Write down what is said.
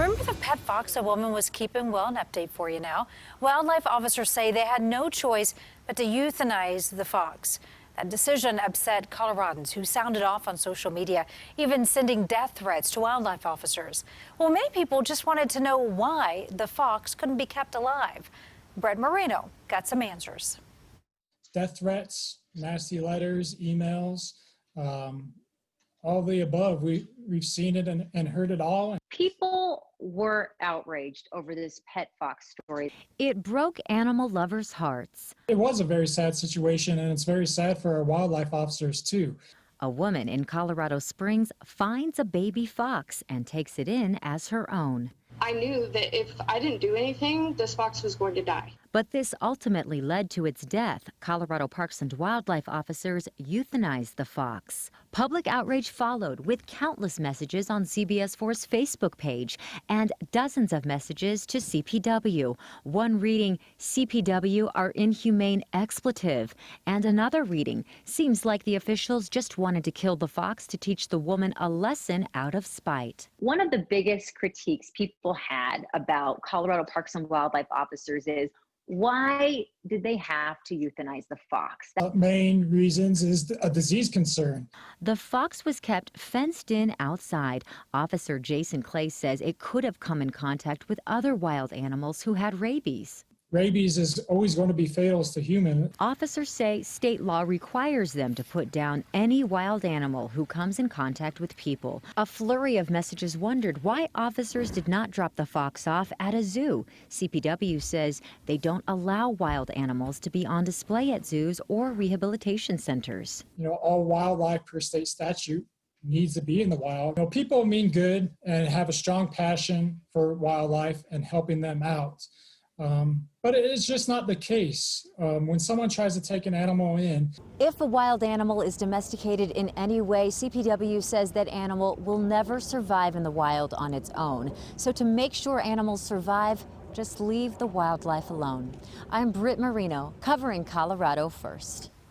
Remember the pet fox a woman was keeping? Well, an update for you now. Wildlife officers say they had no choice but to euthanize the fox. That decision upset Coloradans who sounded off on social media, even sending death threats to wildlife officers. Well, many people just wanted to know why the fox couldn't be kept alive. Brett Moreno got some answers. Death threats, nasty letters, emails, all the above. We've seen it and heard it all. People were outraged over this pet fox story. It broke animal lovers' hearts. It was a very sad situation, and it's very sad for our wildlife officers too. A woman in Colorado Springs finds a baby fox and takes it in as her own. I knew that if I didn't do anything, this fox was going to die. But this ultimately led to its death. Colorado Parks and Wildlife officers euthanized the fox. Public outrage followed with countless messages on CBS 4's Facebook page and dozens of messages to CPW. One reading, "CPW are inhumane expletive," and another reading, "Seems like the officials just wanted to kill the fox to teach the woman a lesson out of spite." One of the biggest critiques people had about Colorado Parks and Wildlife officers is, why did they have to euthanize the fox? Main reasons is a disease concern. The fox was kept fenced in outside. Officer Jason Clay says it could have come in contact with other wild animals who had rabies. Rabies is always going to be fatal to humans. Officers say state law requires them to put down any wild animal who comes in contact with people. A flurry of messages wondered why officers did not drop the fox off at a zoo. CPW says they don't allow wild animals to be on display at zoos or rehabilitation centers. All wildlife per state statute needs to be in the wild. People mean good and have a strong passion for wildlife and helping them out. But it's just not the case when someone tries to take an animal in. If a wild animal is domesticated in any way, CPW says that animal will never survive in the wild on its own. So to make sure animals survive, just leave the wildlife alone. I'm Britt Moreno, covering Colorado First.